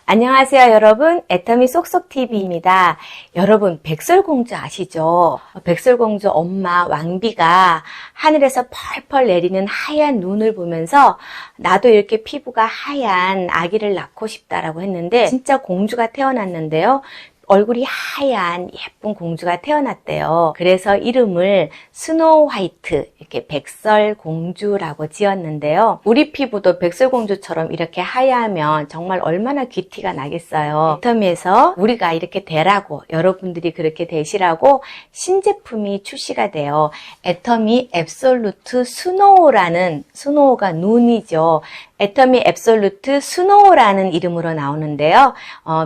안녕하세요 여러분, 애터미 쏙쏙TV입니다. 여러분, 백설공주 아시죠? 백설공주 엄마 왕비가 하늘에서 펄펄 내리는 하얀 눈을 보면서 나도 이렇게 피부가 하얀 아기를 낳고 싶다라고 했는데 진짜 공주가 태어났는데요. 얼굴이 하얀 예쁜 공주가 태어났대요. 그래서 이름을 스노우 화이트, 이렇게 백설공주라고 지었는데요. 우리 피부도 백설공주처럼 이렇게 하얗면 정말 얼마나 귀티가 나겠어요. 애터미에서 우리가 이렇게 되라고, 여러분들이 그렇게 되시라고 신제품이 출시가 돼요. 애터미 앱솔루트 스노우라는, 스노우가 눈이죠. 애터미 앱솔루트 스노우라는 이름으로 나오는데요.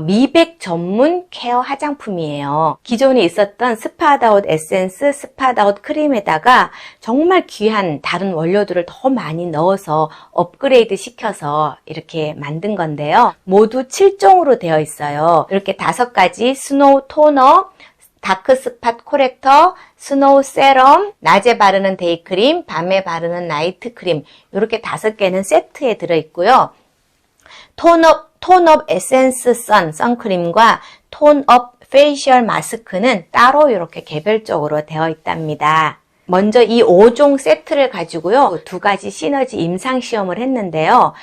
미백 전문 케어 화장품이에요. 기존에 있었던 스팟아웃 에센스, 스팟아웃 크림에다가 정말 귀한 다른 원료들을 더 많이 넣어서 업그레이드 시켜서 이렇게 만든 건데요. 모두 7종으로 되어 있어요. 이렇게 5가지 스노우 토너, 다크 스팟 코렉터, 스노우 세럼, 낮에 바르는 데이크림, 밤에 바르는 나이트 크림, 이렇게 5개는 세트에 들어있고요. 톤업 에센스 선크림과 톤업 페이셜 마스크는 따로 이렇게 개별적으로 되어 있답니다. 먼저 이 5종 세트를 가지고요, 2가지 시너지 임상시험을 했는데요.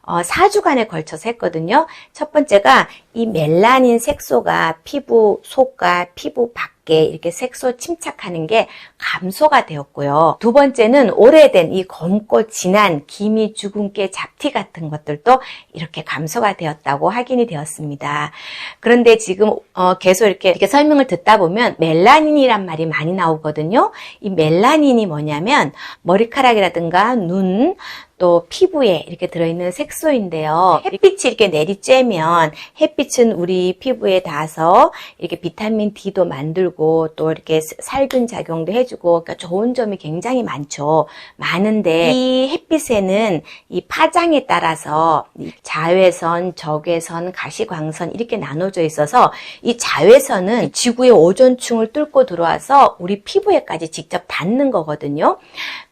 4주간에 걸쳐서 했거든요. 첫 번째가 이 멜라닌 색소가 피부 속과 피부 밖에 이렇게 색소 침착하는 게 감소가 되었고요. 두 번째는 오래된 이 검고 진한 기미, 주근깨, 잡티 같은 것들도 이렇게 감소가 되었다고 확인이 되었습니다. 그런데 지금 계속 이렇게 설명을 듣다 보면 멜라닌이란 말이 많이 나오거든요. 이 멜라닌이 뭐냐면 머리카락이라든가 눈, 또 피부에 이렇게 들어있는 색소인데요. 햇빛이 이렇게 내리쬐면 햇빛은 우리 피부에 닿아서 이렇게 비타민 D도 만들고 또 이렇게 살균 작용도 해주고, 그러니까 좋은 점이 굉장히 많죠. 많은데 이 햇빛에는 이 파장에 따라서 자외선, 적외선, 가시광선 이렇게 나눠져 있어서 이 자외선은 지구의 오존층을 뚫고 들어와서 우리 피부에까지 직접 닿는 거거든요.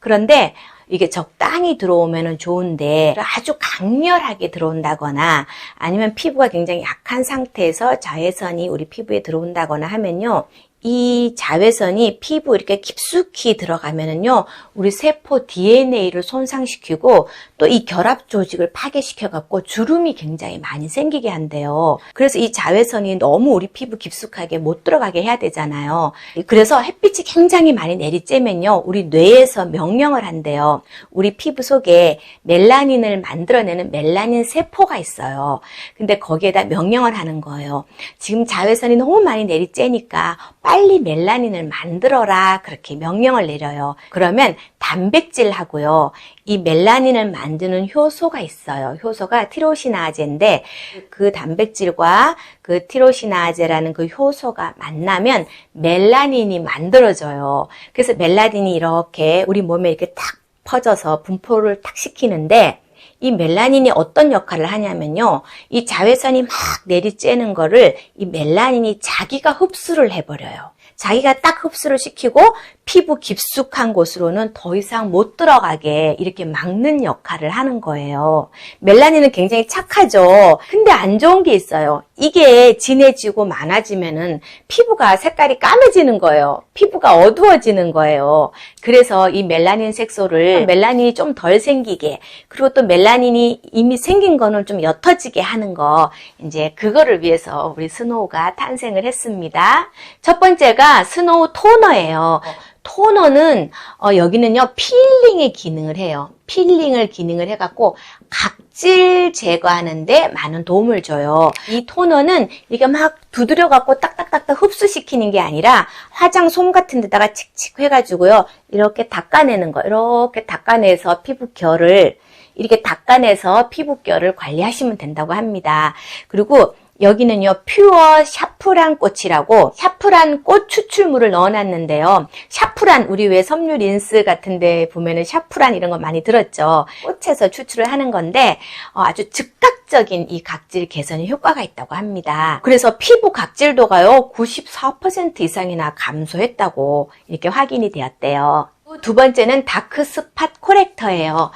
그런데 이게 적당히 들어오면 좋은데 아주 강렬하게 들어온다거나 아니면 피부가 굉장히 약한 상태에서 자외선이 우리 피부에 들어온다거나 하면요, 이 자외선이 피부 이렇게 깊숙이 들어가면은요, 우리 세포 DNA를 손상시키고 또 이 결합 조직을 파괴시켜갖고 주름이 굉장히 많이 생기게 한대요. 그래서 이 자외선이 너무 우리 피부 깊숙하게 못 들어가게 해야 되잖아요. 그래서 햇빛이 굉장히 많이 내리쬐면요, 우리 뇌에서 명령을 한대요. 우리 피부 속에 멜라닌을 만들어내는 멜라닌 세포가 있어요. 근데 거기에다 명령을 하는 거예요. 지금 자외선이 너무 많이 내리쬐니까 빨리 멜라닌을 만들어라, 그렇게 명령을 내려요. 그러면 단백질하고요, 이 멜라닌을 만드는 효소가 있어요. 효소가 티로시나아제인데 그 단백질과 그 티로시나아제라는 그 효소가 만나면 멜라닌이 만들어져요. 그래서 멜라닌이 이렇게 우리 몸에 이렇게 탁 퍼져서 분포를 탁 시키는데, 이 멜라닌이 어떤 역할을 하냐면요, 이 자외선이 막 내리쬐는 거를 이 멜라닌이 자기가 흡수를 해버려요. 자기가 딱 흡수를 시키고 피부 깊숙한 곳으로는 더 이상 못 들어가게 이렇게 막는 역할을 하는 거예요. 멜라닌은 굉장히 착하죠. 근데 안 좋은 게 있어요. 이게 진해지고 많아지면은 피부가 색깔이 까매지는 거예요. 피부가 어두워지는 거예요. 그래서 이 멜라닌 색소를 멜라닌이 좀 덜 생기게, 그리고 또 멜라닌이 이미 생긴 거는 좀 옅어지게 하는 거, 이제 그거를 위해서 우리 스노우가 탄생을 했습니다. 첫 번째가 스노우 토너예요. 토너는 여기는요, 필링의 기능을 해요. 필링을 기능을 해갖고 각질 제거하는데 많은 도움을 줘요. 이 토너는 이렇게 막 두드려갖고 딱딱딱딱 흡수시키는 게 아니라 화장솜 같은 데다가 칙칙 해가지고요, 이렇게 닦아내는 거, 이렇게 닦아내서 피부결을 이렇게 닦아내서 피부결을 관리하시면 된다고 합니다. 그리고 여기는요, 퓨어 샤프란 꽃이라고 샤프란 꽃 추출물을 넣어놨는데요. 샤프란, 우리 왜 섬유 린스 같은 데 보면은 샤프란 이런 거 많이 들었죠. 꽃에서 추출을 하는 건데 아주 즉각적인 이 각질 개선에 효과가 있다고 합니다. 그래서 피부 각질도가요, 94% 이상이나 감소했다고 이렇게 확인이 되었대요. 두 번째는 다크 스팟 코렉터예요.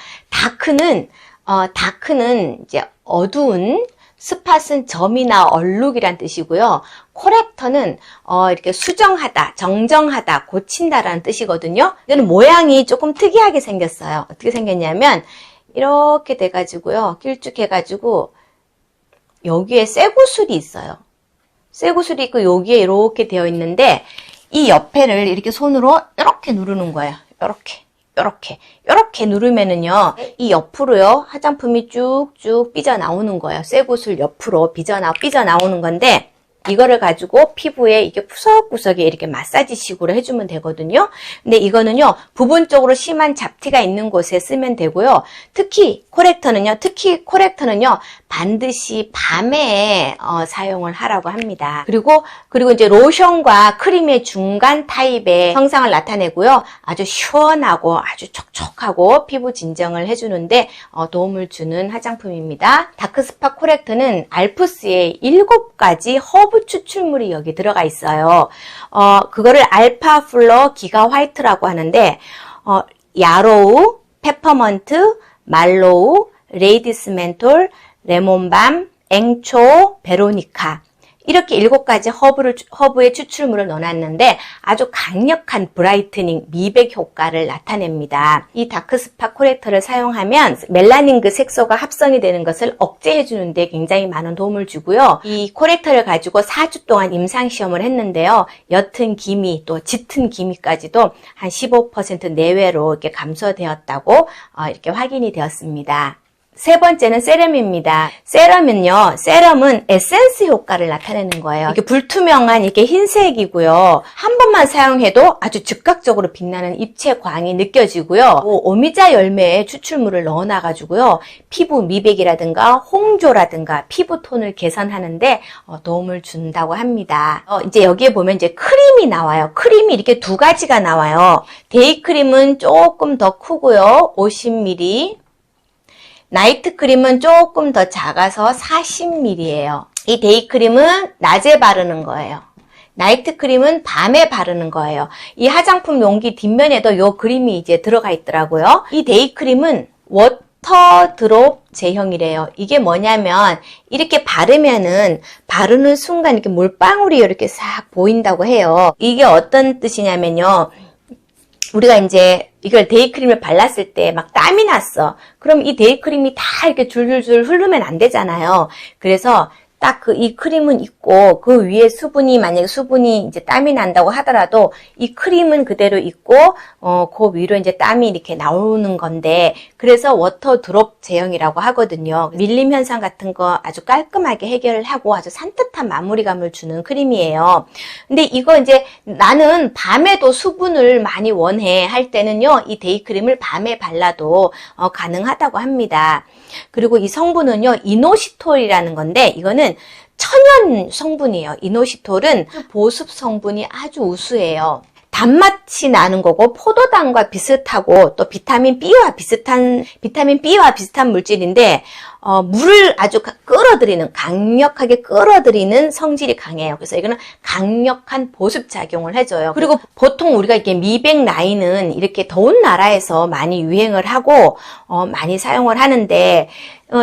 다크는 이제 어두운 스팟은 점이나 얼룩이란 뜻이고요. 코렉터는 이렇게 수정하다, 정정하다, 고친다라는 뜻이거든요. 이거는 모양이 조금 특이하게 생겼어요. 어떻게 생겼냐면 이렇게 돼가지고요. 길쭉해가지고 여기에 쇠구슬이 있어요. 쇠구슬이 있고 여기에 이렇게 되어 있는데 이 옆에를 이렇게 손으로 이렇게 누르는 거예요. 이렇게 누르면은요, 이 옆으로요, 화장품이 쭉쭉 삐져나오는 거예요. 쇠구슬 옆으로 삐져나오는 건데, 이거를 가지고 피부에 이게 구석구석에 이렇게 마사지식으로 해주면 되거든요. 근데 이거는요, 부분적으로 심한 잡티가 있는 곳에 쓰면 되고요. 특히 코렉터는요, 반드시 밤에 사용을 하라고 합니다. 그리고 이제 로션과 크림의 중간 타입의 형상을 나타내고요. 아주 시원하고 아주 촉촉하고 피부 진정을 해주는데 도움을 주는 화장품입니다. 다크스팟 코렉터는 알프스의 7가지 허브 추출물이 여기 들어가 있어요. 그거를 알파 플러 기가 화이트라고 하는데 야로우, 페퍼먼트, 말로우, 레이디스 멘톨, 레몬밤, 앵초, 베로니카 이렇게 7가지 허브의 추출물을 넣어놨는데 아주 강력한 브라이트닝, 미백 효과를 나타냅니다. 이 다크스팟 코렉터를 사용하면 멜라닌 그 색소가 합성이 되는 것을 억제해주는 데 굉장히 많은 도움을 주고요. 이 코렉터를 가지고 4주 동안 임상시험을 했는데요. 옅은 기미, 또 짙은 기미까지도 한 15% 내외로 이렇게 감소되었다고 이렇게 확인이 되었습니다. 세 번째는 세럼입니다. 세럼은 에센스 효과를 나타내는 거예요. 이게 불투명한 이렇게 흰색이고요. 한 번만 사용해도 아주 즉각적으로 빛나는 입체광이 느껴지고요. 오미자 열매의 추출물을 넣어놔가지고요. 피부 미백이라든가 홍조라든가 피부톤을 개선하는데 도움을 준다고 합니다. 이제 여기에 보면 이제 크림이 나와요. 크림이 이렇게 2가지가 나와요. 데이크림은 조금 더 크고요. 50ml. 나이트 크림은 조금 더 작아서 40ml예요. 이 데이 크림은 낮에 바르는 거예요. 나이트 크림은 밤에 바르는 거예요. 이 화장품 용기 뒷면에도 요 그림이 이제 들어가 있더라고요. 이 데이 크림은 워터 드롭 제형이래요. 이게 뭐냐면 이렇게 바르면은 바르는 순간 이렇게 물방울이 이렇게 싹 보인다고 해요. 이게 어떤 뜻이냐면요. 우리가 이제 이걸 데이크림을 발랐을 때 막 땀이 났어. 그럼 이 데이크림이 다 이렇게 줄줄줄 흐르면 안 되잖아요. 그래서 딱 이 크림은 있고 그 위에 만약에 수분이 이제 땀이 난다고 하더라도 이 크림은 그대로 있고 그 위로 이제 땀이 이렇게 나오는 건데 그래서 워터 드롭 제형이라고 하거든요. 밀림 현상 같은 거 아주 깔끔하게 해결을 하고 아주 산뜻한 마무리감을 주는 크림이에요. 근데 이거 이제 나는 밤에도 수분을 많이 원해 할 때는요. 이 데이크림을 밤에 발라도 가능하다고 합니다. 그리고 이 성분은요. 이노시톨이라는 건데 이거는 천연 성분이에요. 이노시톨은 보습 성분이 아주 우수해요. 단맛이 나는 거고 포도당과 비슷하고 또 비타민 B와 비슷한 물질인데 물을 아주 강력하게 끌어들이는 성질이 강해요. 그래서 이거는 강력한 보습 작용을 해줘요. 그리고 보통 우리가 이렇게 미백 라인은 이렇게 더운 나라에서 많이 유행을 하고 많이 사용을 하는데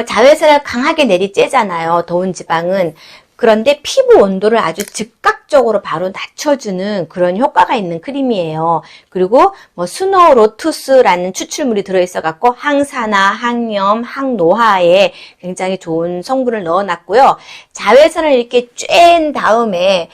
자외선을 강하게 내리쬐잖아요. 더운 지방은. 그런데 피부 온도를 아주 즉각적으로 바로 낮춰주는 그런 효과가 있는 크림이에요. 그리고 스노우 로투스라는 추출물이 들어있어갖고 항산화, 항염, 항노화에 굉장히 좋은 성분을 넣어놨고요. 자외선을 이렇게 쬐인 다음에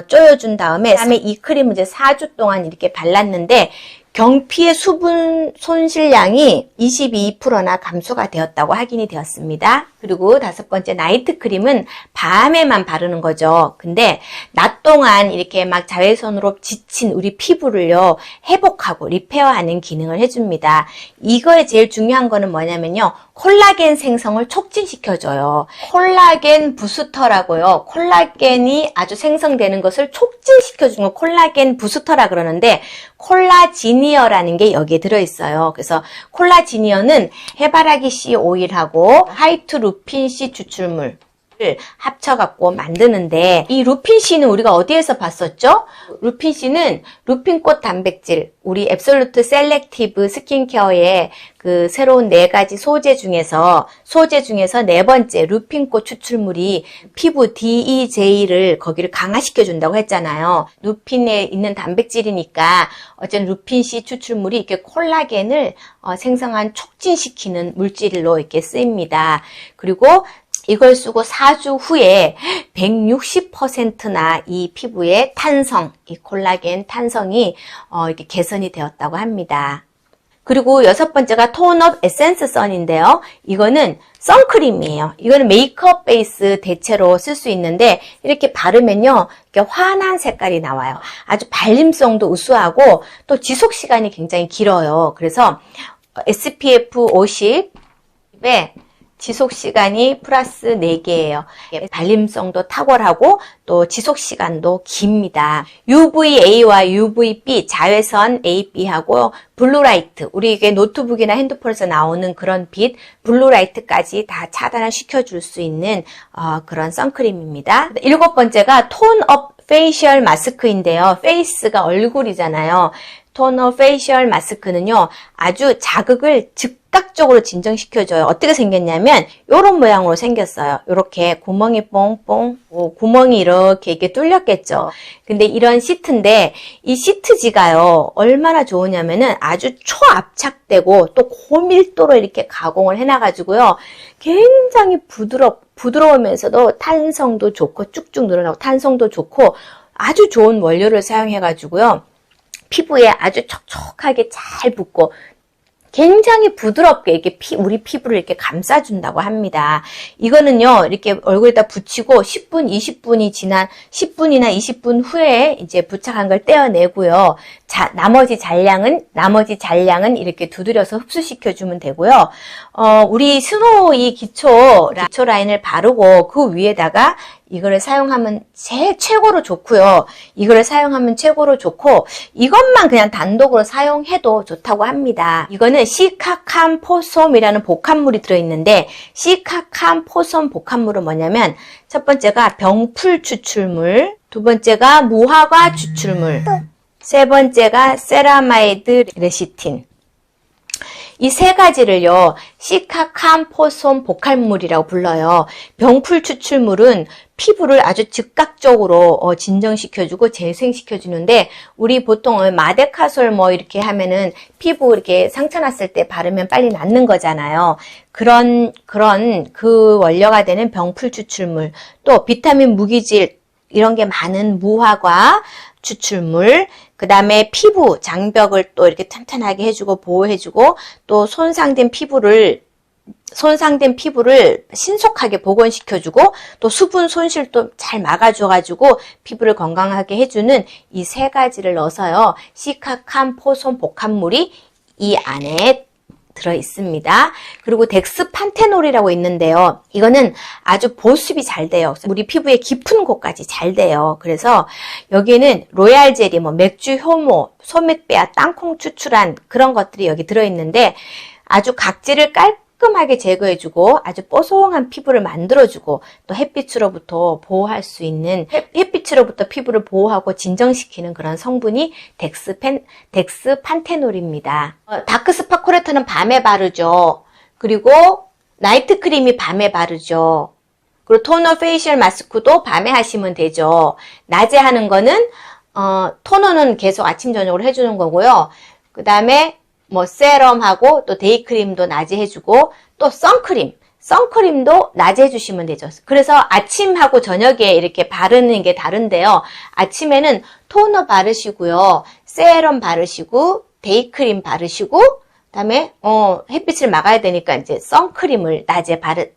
쪼여준 다음에 이 크림을 이제 4주 동안 이렇게 발랐는데 경피의 수분 손실량이 22%나 감소가 되었다고 확인이 되었습니다. 그리고 5번째 나이트 크림은 밤에만 바르는 거죠. 근데 낮 동안 이렇게 막 자외선으로 지친 우리 피부를요 회복하고 리페어하는 기능을 해줍니다. 이거에 제일 중요한 거는 뭐냐면요. 콜라겐 생성을 촉진시켜줘요. 콜라겐 부스터라고요. 콜라겐이 아주 생성되는 것을 촉진시켜주는 거 콜라겐 부스터라 그러는데 콜라지니어라는 게 여기에 들어있어요. 그래서 콜라지니어는 해바라기 씨 오일하고 하이트루핀 씨 추출물 합쳐갖고 만드는데, 이 루핀C는 우리가 어디에서 봤었죠? 루핀C는 루핀꽃 단백질, 우리 앱솔루트 셀렉티브 스킨케어의 그 새로운 4가지 소재 중에서 네 번째 루핀꽃 추출물이 피부 DEJ를 거기를 강화시켜 준다고 했잖아요. 루핀에 있는 단백질이니까 어쨌든 루핀C 추출물이 이렇게 콜라겐을 생성한 촉진시키는 물질로 이렇게 쓰입니다. 그리고 이걸 쓰고 4주 후에 160%나 이 피부의 탄성, 이 콜라겐 탄성이 이렇게 개선이 되었다고 합니다. 그리고 6번째가 톤업 에센스 선인데요. 이거는 선크림이에요. 이거는 메이크업 베이스 대체로 쓸 수 있는데 이렇게 바르면요, 이렇게 환한 색깔이 나와요. 아주 발림성도 우수하고 또 지속 시간이 굉장히 길어요. 그래서 SPF 50에 지속시간이 플러스 4개예요. 발림성도 탁월하고 또 지속시간도 깁니다. UVA와 UVB, 자외선 A, B하고 블루라이트, 우리 이게 노트북이나 핸드폰에서 나오는 그런 빛, 블루라이트까지 다 차단을 시켜줄 수 있는 그런 선크림입니다. 7번째가 톤업 페이셜 마스크인데요. 페이스가 얼굴이잖아요. 톤업 페이셜 마스크는요, 아주 자극을 즉각적으로 진정시켜줘요. 어떻게 생겼냐면 이런 모양으로 생겼어요. 이렇게 구멍이 뽕뽕, 구멍이 이렇게 뚫렸겠죠. 근데 이런 시트인데 이 시트지가요, 얼마나 좋으냐면은 아주 초압착되고 또 고밀도로 이렇게 가공을 해놔가지고요, 굉장히 부드러우면서도 탄성도 좋고 쭉쭉 늘어나고 탄성도 좋고 아주 좋은 원료를 사용해가지고요, 피부에 아주 촉촉하게 잘 붙고 굉장히 부드럽게 이렇게 우리 피부를 이렇게 감싸준다고 합니다. 이거는요, 이렇게 얼굴에다 붙이고 10분, 20분이 지난 10분이나 20분 후에 이제 부착한 걸 떼어내고요. 나머지 잔량은 이렇게 두드려서 흡수시켜주면 되고요. 우리 스노이 기초 라인을 바르고 그 위에다가 이거를 사용하면 최고로 좋고요. 이거를 사용하면 최고로 좋고 이것만 그냥 단독으로 사용해도 좋다고 합니다. 이거는 시카캄포솜이라는 복합물이 들어있는데 시카캄포솜 복합물은 뭐냐면 첫 번째가 병풀 추출물, 두 번째가 무화과 추출물, 세 번째가 세라마이드 레시틴. 이 3가지를요, 시카캄포솜 복합물이라고 불러요. 병풀 추출물은 피부를 아주 즉각적으로 진정시켜주고 재생시켜주는데, 우리 보통 마데카솔 뭐 이렇게 하면은 피부 이렇게 상처 났을 때 바르면 빨리 낫는 거잖아요. 그런 그 원료가 되는 병풀 추출물, 또 비타민 무기질 이런 게 많은 무화과 추출물, 그 다음에 피부 장벽을 또 이렇게 튼튼하게 해주고 보호해주고 또 손상된 피부를 신속하게 복원시켜주고 또 수분 손실도 잘 막아줘가지고 피부를 건강하게 해주는 이 3가지를 넣어서요, 시카캄포솜 복합물이 이 안에 들어있습니다. 그리고 덱스판테놀이라고 있는데요. 이거는 아주 보습이 잘 돼요. 우리 피부의 깊은 곳까지 잘 돼요. 그래서 여기에는 로얄 젤리, 맥주 효모, 소맥배아, 땅콩 추출한 그런 것들이 여기 들어있는데 아주 각질을 깔끔하게 제거해주고 아주 뽀송한 피부를 만들어주고 또 햇빛으로부터 보호할 수 있는, 햇빛으로부터 피부를 보호하고 진정시키는 그런 성분이 덱스판테놀입니다. 다크스팟 코렉터는 밤에 바르죠. 그리고 나이트 크림이 밤에 바르죠. 그리고 토너 페이셜 마스크도 밤에 하시면 되죠. 낮에 하는 거는 토너는 계속 아침 저녁으로 해주는 거고요. 그 다음에 세럼하고 또 데이크림도 낮에 해주고 또 선크림도 낮에 해주시면 되죠. 그래서 아침하고 저녁에 이렇게 바르는 게 다른데요. 아침에는 토너 바르시고요. 세럼 바르시고 데이크림 바르시고 그다음에 햇빛을 막아야 되니까 이제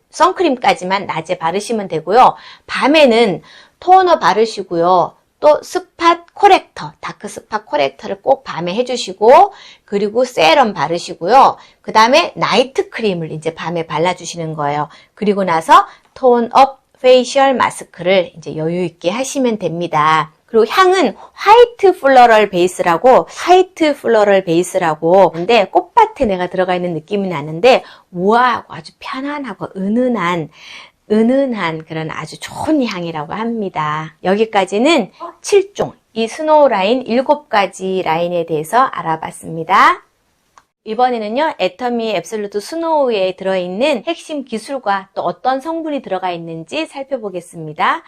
선크림까지만 낮에 바르시면 되고요. 밤에는 토너 바르시고요. 또 스팟 코렉터, 다크 스팟 코렉터를 꼭 밤에 해주시고, 그리고 세럼 바르시고요. 그 다음에 나이트 크림을 이제 밤에 발라주시는 거예요. 그리고 나서 톤업 페이셜 마스크를 이제 여유있게 하시면 됩니다. 그리고 향은 화이트 플로럴 베이스라고, 근데 꽃밭에 내가 들어가 있는 느낌이 나는데, 우아하고 아주 편안하고 은은한 은은한 그런 아주 좋은 향이라고 합니다. 여기까지는 7종, 이 스노우 라인 7가지 라인에 대해서 알아봤습니다. 이번에는요, 애터미 앱솔루트 스노우에 들어있는 핵심 기술과 또 어떤 성분이 들어가 있는지 살펴보겠습니다.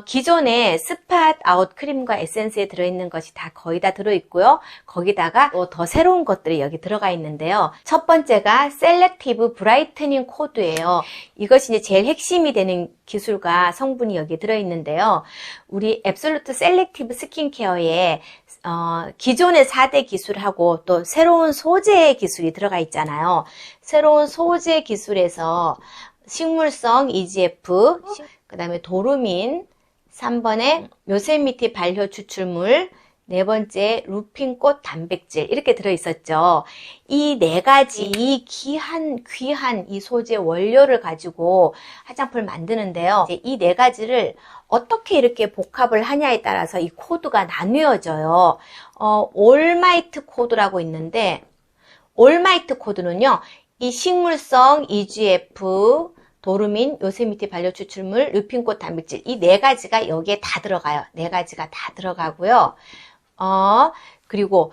기존의 스팟 아웃 크림과 에센스에 들어있는 것이 다 거의 다 들어있고요. 거기다가 또 더 새로운 것들이 여기 들어가 있는데요. 첫 번째가 셀렉티브 브라이트닝 코드예요. 이것이 이제 제일 핵심이 되는 기술과 성분이 여기 들어있는데요. 우리 앱솔루트 셀렉티브 스킨케어에 기존의 4대 기술하고 또 새로운 소재 기술이 들어가 있잖아요. 새로운 소재 기술에서 식물성 EGF, 그 다음에 도루민, 3번에 요세미티 발효 추출물, 4번째 루핀꽃 단백질 이렇게 들어있었죠. 이 4가지 이 귀한 이 소재 원료를 가지고 화장품을 만드는데요. 이 4가지를 어떻게 이렇게 복합을 하냐에 따라서 이 코드가 나뉘어져요. 올마이트 코드라고 있는데, 올마이트 코드는요, 이 식물성 EGF, 도루민, 요세미티 발효 추출물, 루핀꽃 단백질 이 4가지가 여기에 다 들어가요. 4가지가 다 들어가고요. 그리고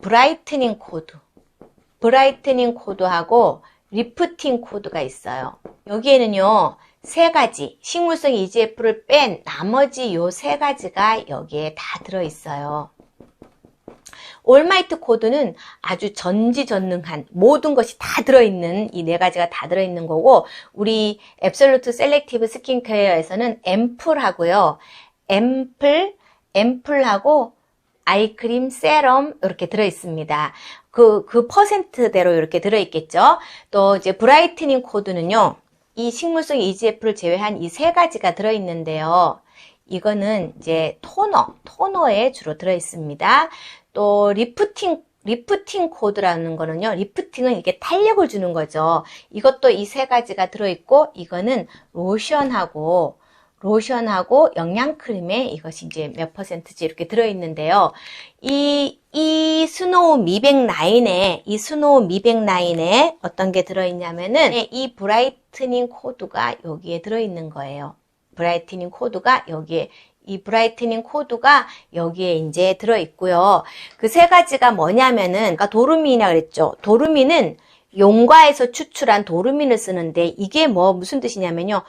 브라이트닝 코드하고 리프팅 코드가 있어요. 여기에는요, 3가지, 식물성 EGF를 뺀 나머지 요 3가지가 여기에 다 들어있어요. 올마이트 코드는 아주 전지전능한 모든 것이 다 들어있는 이 4가지가 다 들어있는 거고, 우리 앱솔루트 셀렉티브 스킨케어에서는 앰플하고요. 앰플하고 아이크림, 세럼 이렇게 들어있습니다. 그 퍼센트대로 이렇게 들어있겠죠. 또 이제 브라이트닝 코드는요. 이 식물성 EGF를 제외한 이 3가지가 들어있는데요. 이거는 이제 토너에 주로 들어있습니다. 또 리프팅 코드라는 거는요. 리프팅은 이게 탄력을 주는 거죠. 이것도 이 3가지가 들어있고, 이거는 로션하고 영양크림에 이것이 이제 몇 퍼센트지 이렇게 들어있는데요. 이 스노우 미백 라인에 어떤 게 들어있냐면은 이 브라이트닝 코드가 여기에 들어있는 거예요. 브라이트닝 코드가 여기에 이제 들어있고요. 그 3가지가 뭐냐면은, 아까 도루민이라고 그랬죠. 도루민은 용과에서 추출한 도루민을 쓰는데, 이게 무슨 뜻이냐면요.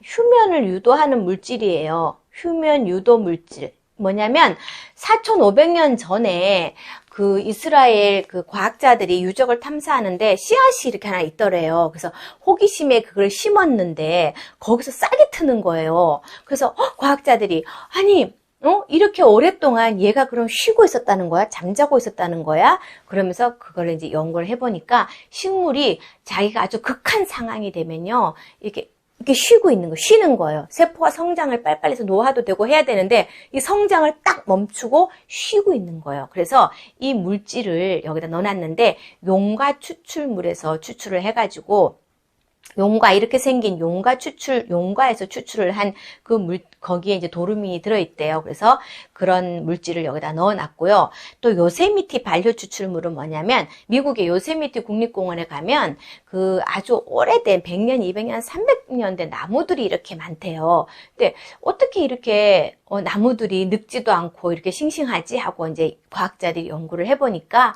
휴면을 유도하는 물질이에요. 휴면 유도 물질. 뭐냐면 4,500년 전에 그 이스라엘 그 과학자들이 유적을 탐사하는데 씨앗이 이렇게 하나 있더래요. 그래서 호기심에 그걸 심었는데 거기서 싹이 트는 거예요. 그래서 과학자들이 이렇게 오랫동안 얘가 그럼 쉬고 있었다는 거야? 잠자고 있었다는 거야? 그러면서 그걸 이제 연구를 해보니까 식물이 자기가 아주 극한 상황이 되면요. 이렇게 쉬는 거예요. 세포가 성장을 빨리빨리 해서 노화도 되고 해야 되는데 이 성장을 딱 멈추고 쉬고 있는 거예요. 그래서 이 물질을 여기다 넣어놨는데 용과 추출물에서 추출을 해가지고 용과 이렇게 생긴 용과에서 추출을 한 거기에 이제 도루민이 들어있대요. 그래서 그런 물질을 여기다 넣어놨고요. 또 요세미티 발효 추출물은 뭐냐면 미국의 요세미티 국립공원에 가면 그 아주 오래된 100년, 200년, 300년 된 나무들이 이렇게 많대요. 근데 어떻게 이렇게 나무들이 늙지도 않고 이렇게 싱싱하지 하고 이제 과학자들이 연구를 해보니까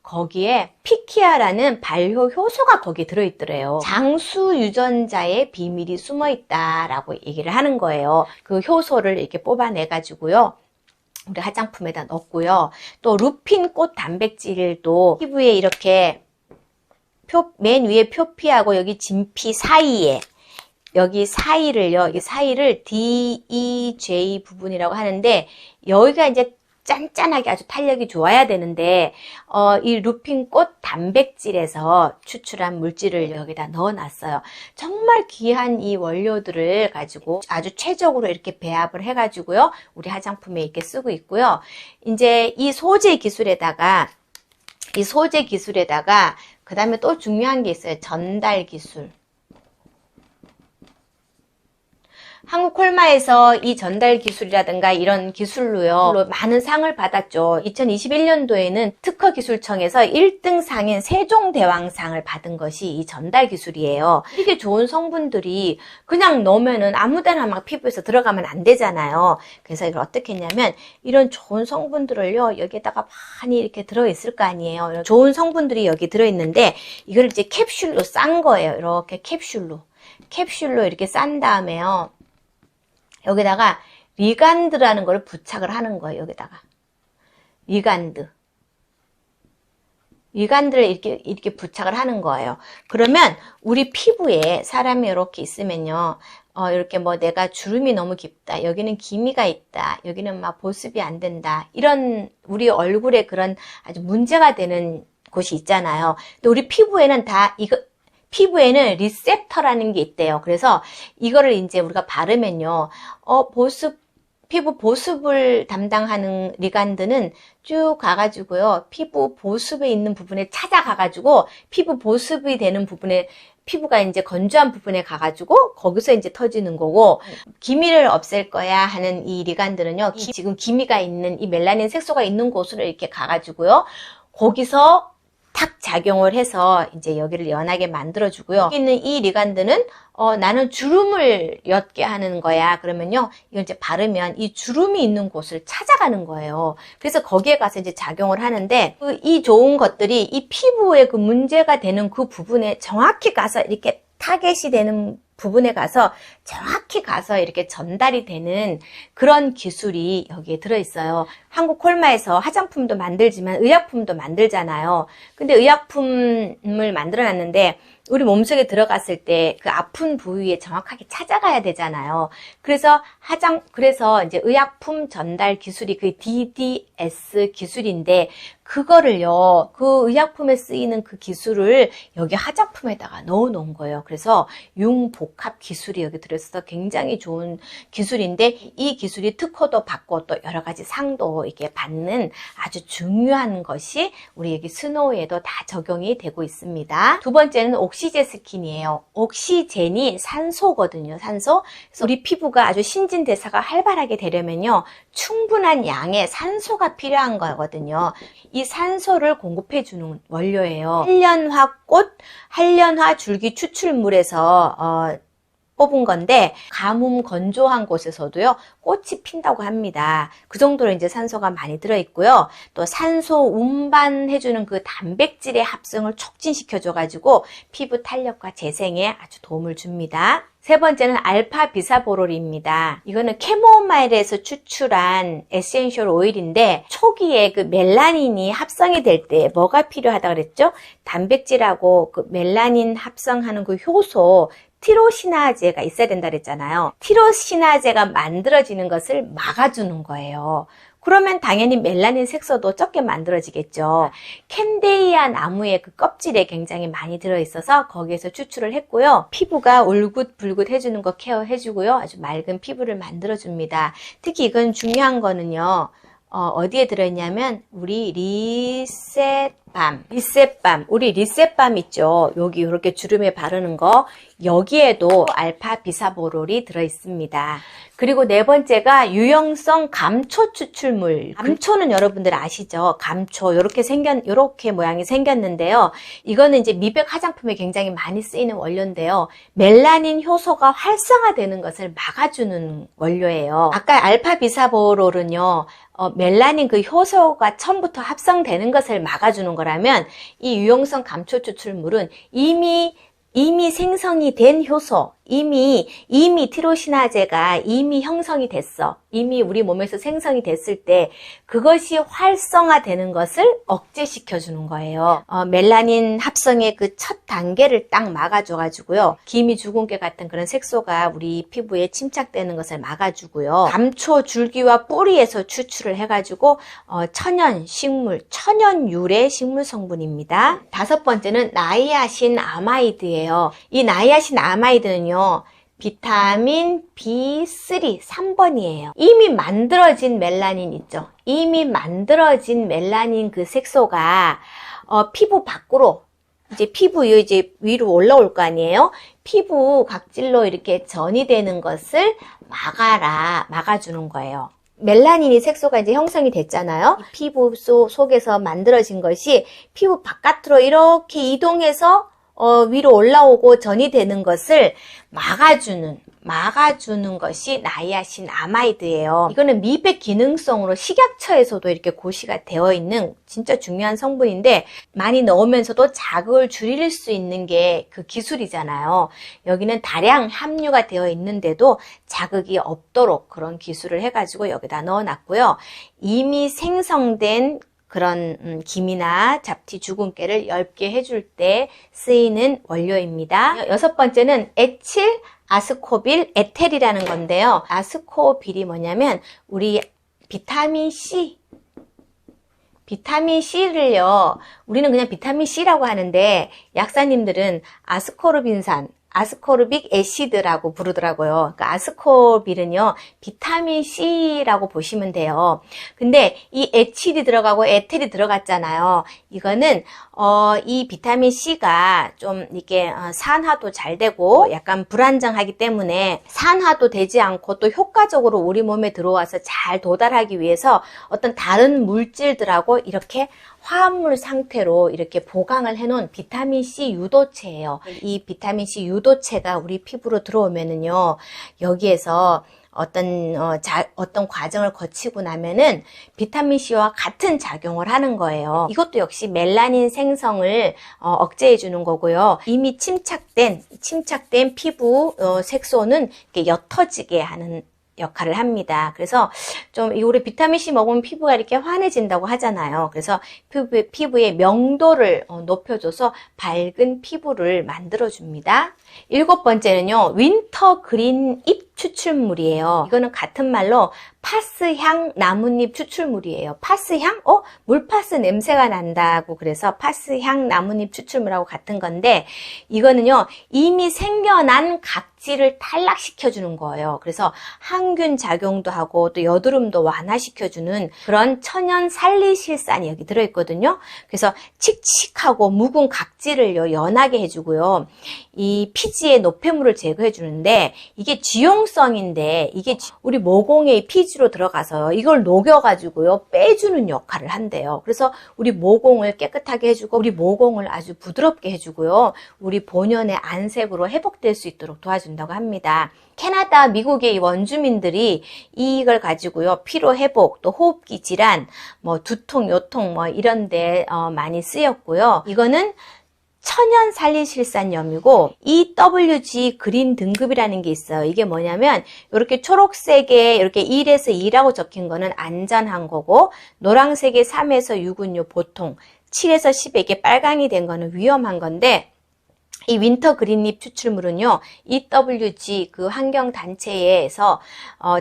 거기에 피키아라는 발효 효소가 거기에 들어있더래요. 장수 유전자의 비밀이 숨어있다라고 얘기를 하는 거예요. 그 효소를 이렇게 뽑아내가지고요. 우리 화장품에다 넣고요. 또 루핀꽃 단백질도 피부에 이렇게 맨 위에 표피하고 여기 진피 사이에 여기 사이를 DEJ 부분이라고 하는데 여기가 이제 짠짠하게 아주 탄력이 좋아야 되는데 이 루핀꽃 단백질에서 추출한 물질을 여기다 넣어놨어요. 정말 귀한 이 원료들을 가지고 아주 최적으로 이렇게 배합을 해가지고요. 우리 화장품에 이렇게 쓰고 있고요. 이제 이 소재 기술에다가 그 다음에 또 중요한 게 있어요. 전달 기술. 한국 콜마에서 이 전달 기술이라든가 이런 기술로요, 많은 상을 받았죠. 2021년도에는 특허기술청에서 1등 상인 세종대왕상을 받은 것이 이 전달 기술이에요. 이게 좋은 성분들이 그냥 넣으면은 아무데나 막 피부에서 들어가면 안 되잖아요. 그래서 이걸 어떻게 했냐면, 이런 좋은 성분들을요, 여기에다가 많이 이렇게 들어있을 거 아니에요. 이런 좋은 성분들이 여기 들어있는데, 이걸 이제 캡슐로 싼 거예요. 이렇게 캡슐로 이렇게 싼 다음에요, 여기다가 리간드라는 걸 부착을 하는 거예요. 여기다가 리간드를 이렇게 부착을 하는 거예요. 그러면 우리 피부에 사람이 이렇게 있으면요, 이렇게 뭐 내가 주름이 너무 깊다, 여기는 기미가 있다, 여기는 막 보습이 안 된다, 이런 우리 얼굴에 그런 아주 문제가 되는 곳이 있잖아요. 근데 우리 피부에는 피부에는 리셉터라는 게 있대요. 그래서 이거를 이제 우리가 바르면요, 피부 보습을 담당하는 리간드는 쭉 가가지고요, 피부 보습에 있는 부분에 찾아가가지고, 피부 보습이 되는 부분에, 피부가 이제 건조한 부분에 가가지고, 거기서 이제 터지는 거고, 기미를 없앨 거야 하는 이 리간드는요, 지금 기미가 있는, 이 멜라닌 색소가 있는 곳으로 이렇게 가가지고요, 거기서 탁 작용을 해서 이제 여기를 연하게 만들어주고요. 여기 있는 이 리간드는 나는 주름을 옅게 하는 거야. 그러면요, 이걸 이제 바르면 이 주름이 있는 곳을 찾아가는 거예요. 그래서 거기에 가서 이제 작용을 하는데, 이 좋은 것들이 이 피부에 그 문제가 되는 그 부분에 정확히 가서 이렇게 타겟이 되는 부분에 가서 정확히 가서 이렇게 전달이 되는 그런 기술이 여기에 들어있어요. 한국 콜마에서 화장품도 만들지만 의약품도 만들잖아요. 근데 의약품을 만들어놨는데 우리 몸속에 들어갔을 때 그 아픈 부위에 정확하게 찾아가야 되잖아요. 그래서 이제 의약품 전달 기술이 그 DDS 기술인데, 그거를요, 그 의약품에 쓰이는 그 기술을 여기 화장품에다가 넣어 놓은 거예요. 그래서 융복합 기술이 여기 들어있어서 굉장히 좋은 기술인데, 이 기술이 특허도 받고 또 여러 가지 상도 이렇게 받는 아주 중요한 것이 우리 여기 스노우에도 다 적용이 되고 있습니다. 두 번째는 옥시제스킨이에요. 옥시젠이 산소거든요, 산소. 그래서 우리 피부가 아주 신진대사가 활발하게 되려면요, 충분한 양의 산소가 필요한 거거든요. 이 산소를 공급해주는 원료예요. 한련화 줄기 추출물에서 뽑은 건데, 가뭄 건조한 곳에서도요, 꽃이 핀다고 합니다. 그 정도로 이제 산소가 많이 들어있고요. 또 산소 운반해주는 그 단백질의 합성을 촉진시켜줘가지고 피부 탄력과 재생에 아주 도움을 줍니다. 세 번째는 알파 비사보롤입니다. 이거는 캐모마일에서 추출한 에센셜 오일인데, 초기에 그 멜라닌이 합성이 될 때 뭐가 필요하다고 그랬죠? 단백질하고 그 멜라닌 합성하는 그 효소, 티로시나제가 있어야 된다 그랬잖아요. 티로시나제가 만들어지는 것을 막아주는 거예요. 그러면 당연히 멜라닌 색소도 적게 만들어지겠죠. 캔데이아 나무의 그 껍질에 굉장히 많이 들어있어서 거기에서 추출을 했고요. 피부가 울긋불긋 해주는 거 케어해주고요. 아주 맑은 피부를 만들어줍니다. 특히 이건 중요한 거는요, 어디에 들어있냐면 우리 리셋밤, 우리 리셋밤 있죠. 여기 이렇게 주름에 바르는 거, 여기에도 알파 비사보롤이 들어있습니다. 그리고 네 번째가 유형성 감초 추출물. 감초는 여러분들 아시죠? 감초 요렇게 모양이 생겼는데요. 이거는 이제 미백 화장품에 굉장히 많이 쓰이는 원료인데요. 멜라닌 효소가 활성화되는 것을 막아주는 원료예요. 아까 알파 비사보롤은요, 멜라닌 그 효소가 처음부터 합성되는 것을 막아주는 거라면, 이 유용성 감초 추출물은 이미 생성이 된 효소, 이미 티로시나제가 이미 형성이 됐어. 이미 우리 몸에서 생성이 됐을 때 그것이 활성화되는 것을 억제시켜주는 거예요. 멜라닌 합성의 그 첫 단계를 딱 막아줘가지고요. 기미 주근깨 같은 그런 색소가 우리 피부에 침착되는 것을 막아주고요. 감초 줄기와 뿌리에서 추출을 해가지고 천연유래 식물 성분입니다. 다섯 번째는 나이아신 아마이드예요. 이 나이아신 아마이드는요, 비타민 B3, 3번이에요. 이미 만들어진 멜라닌 있죠. 이미 만들어진 멜라닌 그 색소가 피부 밖으로 이제 피부 이제 위로 올라올 거 아니에요? 피부 각질로 이렇게 전이 되는 것을 막아주는 거예요. 멜라닌이 색소가 이제 형성이 됐잖아요. 이 피부 속에서 만들어진 것이 피부 바깥으로 이렇게 이동해서 위로 올라오고 전이 되는 것을 막아주는 것이 나이아신 아마이드예요. 이거는 미백 기능성으로 식약처에서도 이렇게 고시가 되어 있는 진짜 중요한 성분인데 많이 넣으면서도 자극을 줄일 수 있는 게 그 기술이잖아요. 여기는 다량 함유가 되어 있는데도 자극이 없도록 그런 기술을 해가지고 여기다 넣어놨고요. 이미 생성된 그런 김이나 잡티 주근깨를 엷게 해줄 때 쓰이는 원료입니다. 여섯 번째는 에칠 아스코빌 에텔이라는 건데요. 아스코빌이 뭐냐면 우리 비타민 C를요. 우리는 그냥 비타민 C라고 하는데 약사님들은 아스코르빅 애시드라고 부르더라고요. 그러니까 아스코빌은요, 비타민 C라고 보시면 돼요. 근데 이 에틸이 들어가고 에텔이 들어갔잖아요. 이거는, 이 비타민 C가 좀 이게 산화도 잘 되고 약간 불안정하기 때문에 산화도 되지 않고 또 효과적으로 우리 몸에 들어와서 잘 도달하기 위해서 어떤 다른 물질들하고 이렇게 화합물 상태로 이렇게 보강을 해놓은 비타민 C 유도체예요. 이 비타민 C 유도체가 우리 피부로 들어오면은요, 여기에서 어떤 과정을 거치고 나면은 비타민 C와 같은 작용을 하는 거예요. 이것도 역시 멜라닌 생성을 억제해 주는 거고요. 이미 침착된 피부 색소는 이렇게 옅어지게 하는 역할을 합니다. 그래서 좀 우리 비타민C 먹으면 피부가 이렇게 환해진다고 하잖아요. 그래서 피부의 명도를 높여줘서 밝은 피부를 만들어줍니다. 일곱 번째는요, 윈터 그린 잎 추출물이에요. 이거는 같은 말로 파스향 나뭇잎 추출물이에요. 파스향? 물파스 냄새가 난다고 그래서 파스향 나뭇잎 추출물하고 같은 건데, 이거는요, 이미 생겨난 각질을 탈락시켜주는 거예요. 그래서 항균 작용도 하고 또 여드름도 완화시켜주는 그런 천연 살리실산이 여기 들어있거든요. 그래서 칙칙하고 묵은 각질을 연하게 해주고요. 이 피지의 노폐물을 제거해 주는데, 이게 지용성인데 이게 우리 모공의 피지로 들어가서 이걸 녹여가지고요 빼주는 역할을 한대요. 그래서 우리 모공을 깨끗하게 해주고 우리 모공을 아주 부드럽게 해주고요, 우리 본연의 안색으로 회복될 수 있도록 도와준다고 합니다. 캐나다, 미국의 원주민들이 이걸 가지고요, 피로 회복, 또 호흡기 질환, 두통, 요통 이런데 많이 쓰였고요. 이거는 천연 살리실산염이고 EWG 그린 등급이라는 게 있어요. 이게 뭐냐면 이렇게 초록색에 이렇게 1에서 2라고 적힌 거는 안전한 거고, 노란색에 3에서 6은요 보통, 7에서 10에 이게 빨강이 된 거는 위험한 건데, 이 윈터 그린잎 추출물은요, EWG 그 환경단체에서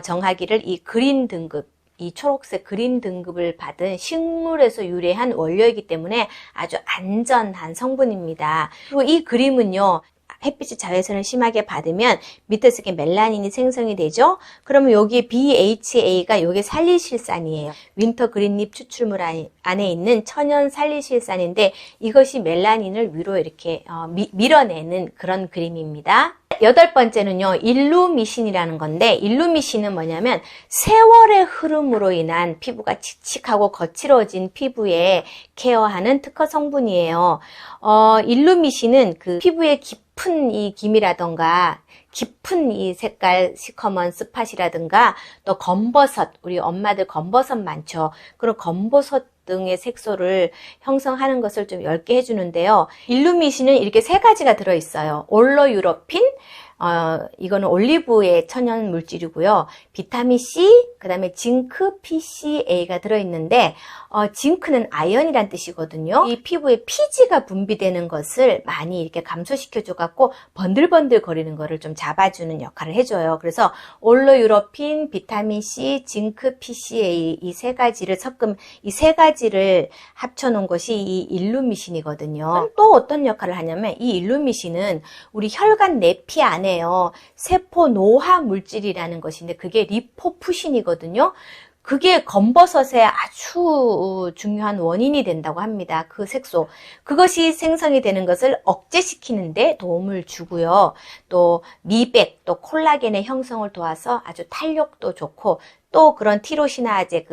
정하기를 이 그린 등급, 이 초록색 그린 등급을 받은 식물에서 유래한 원료이기 때문에 아주 안전한 성분입니다. 그리고 이 그림은요, 햇빛이 자외선을 심하게 받으면 밑에서 이렇게 멜라닌이 생성이 되죠. 그러면 여기에 BHA가 여기 살리실산이에요. 윈터 그린잎 추출물 안에 있는 천연 살리실산인데 이것이 멜라닌을 위로 이렇게 밀어내는 그런 그림입니다. 여덟 번째는요, 일루미신이라는 건데, 일루미신은 뭐냐면 세월의 흐름으로 인한 피부가 칙칙하고 거칠어진 피부에 케어하는 특허 성분이에요. 일루미신은 그 피부의 깊은 이 김이라던가 깊은 이 색깔 시커먼 스팟이라든가 또 검버섯, 우리 엄마들 검버섯 많죠. 그런 검버섯 등의 색소를 형성하는 것을 좀 옅게 해주는데요. 일루미신은 이렇게 세 가지가 들어있어요. 올로유로핀, 이거는 올리브의 천연 물질이고요. 비타민 C, 그 다음에 징크, PCA가 들어있는데, 징크는 아연이란 뜻이거든요. 이 피부에 피지가 분비되는 것을 많이 이렇게 감소시켜줘갖고 번들번들 거리는 거를 좀 잡아주는 역할을 해줘요. 그래서 올로유로핀, 비타민 C, 징크, PCA 이 세 가지를 이 세 가지를 합쳐놓은 것이 이 일루미신이거든요. 또 어떤 역할을 하냐면 이 일루미신은 우리 혈관 내피 안에요, 세포 노화 물질이라는 것인데 그게 리포푸신이거든요. 그게 검버섯의 아주 중요한 원인이 된다고 합니다. 그 색소. 그것이 생성이 되는 것을 억제시키는데 도움을 주고요. 또 미백, 또 콜라겐의 형성을 도와서 아주 탄력도 좋고, 또 그런 티로시나제,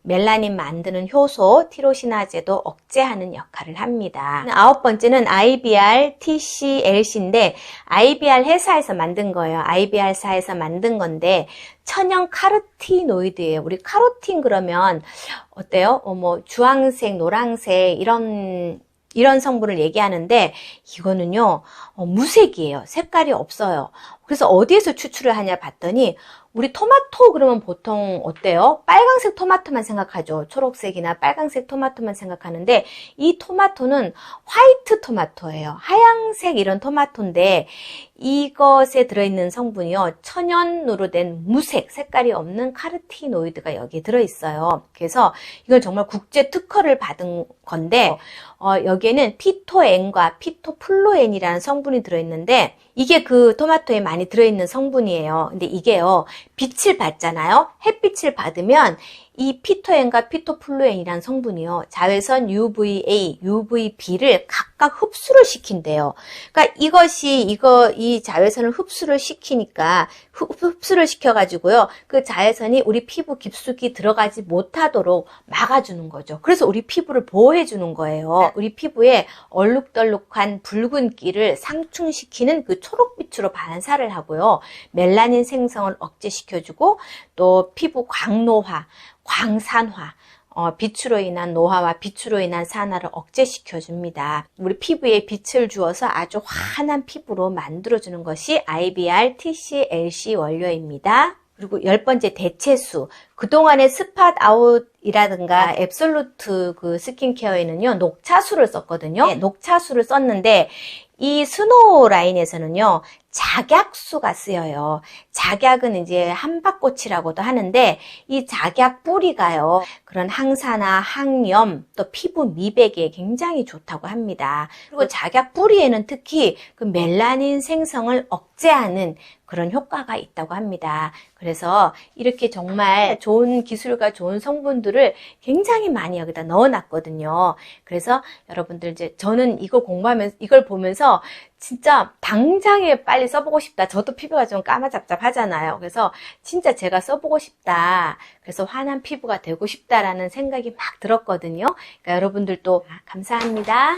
멜라닌 만드는 효소 티로시나제도 억제하는 역할을 합니다. 9번째는 IBR, TCLC인데 IBR 회사에서 만든 거예요. IBR사에서 만든 건데 천연 카로티노이드예요. 우리 카로틴 그러면 어때요? 주황색, 노란색 이런 성분을 얘기하는데 이거는요 무색이에요. 색깔이 없어요. 그래서 어디에서 추출을 하냐 봤더니 우리 토마토 그러면 보통 어때요? 빨강색 토마토만 생각하죠. 초록색이나 빨강색 토마토만 생각하는데 이 토마토는 화이트 토마토예요. 하얀색 이런 토마토인데 이것에 들어있는 성분이요. 천연으로 된 무색, 색깔이 없는 카로티노이드가 여기에 들어있어요. 그래서 이건 정말 국제 특허를 받은 건데 여기에는 피토엔과 피토플로엔이라는 성분이 들어있는데 이게 그 토마토에 많이 들어있는 성분이에요. 근데 이게요, 빛을 받잖아요. 햇빛을 받으면 이 피토엔과 피토플로엔이라는 성분이요, 자외선 UVA, UVB를 각각 흡수를 시킨대요. 그러니까 이 자외선을 흡수를 시키니까, 흡수를 시켜가지고요, 그 자외선이 우리 피부 깊숙이 들어가지 못하도록 막아주는 거죠. 그래서 우리 피부를 보호해주는 거예요. 우리 피부에 얼룩덜룩한 붉은기를 상충시키는 그 초록빛으로 반사를 하고요, 멜라닌 생성을 억제시켜주고, 또 피부 광노화, 광산화, 빛으로 인한 노화와 빛으로 인한 산화를 억제시켜줍니다. 우리 피부에 빛을 주어서 아주 환한 피부로 만들어주는 것이 IBR, TCLC 원료입니다. 그리고 10번째 대체수. 그동안의 스팟 아웃이라든가 앱솔루트 그 스킨케어에는요, 녹차수를 썼거든요. 네, 녹차수를 썼는데 이 스노우 라인에서는요, 작약수가 쓰여요. 작약은 이제 함박꽃이라고도 하는데 이 작약 뿌리가요, 그런 항산화, 항염, 또 피부 미백에 굉장히 좋다고 합니다. 그리고 작약 뿌리에는 특히 그 멜라닌 생성을 억제하는 그런 효과가 있다고 합니다. 그래서 이렇게 정말 좋은 기술과 좋은 성분들을 굉장히 많이 여기다 넣어놨거든요. 그래서 여러분들 이제 저는 이걸 보면서 진짜 당장에 빨리 써보고 싶다. 저도 피부가 좀 까마잡잡하잖아요. 그래서 진짜 제가 써보고 싶다. 그래서 환한 피부가 되고 싶다라는 생각이 막 들었거든요. 그러니까 여러분들도 감사합니다.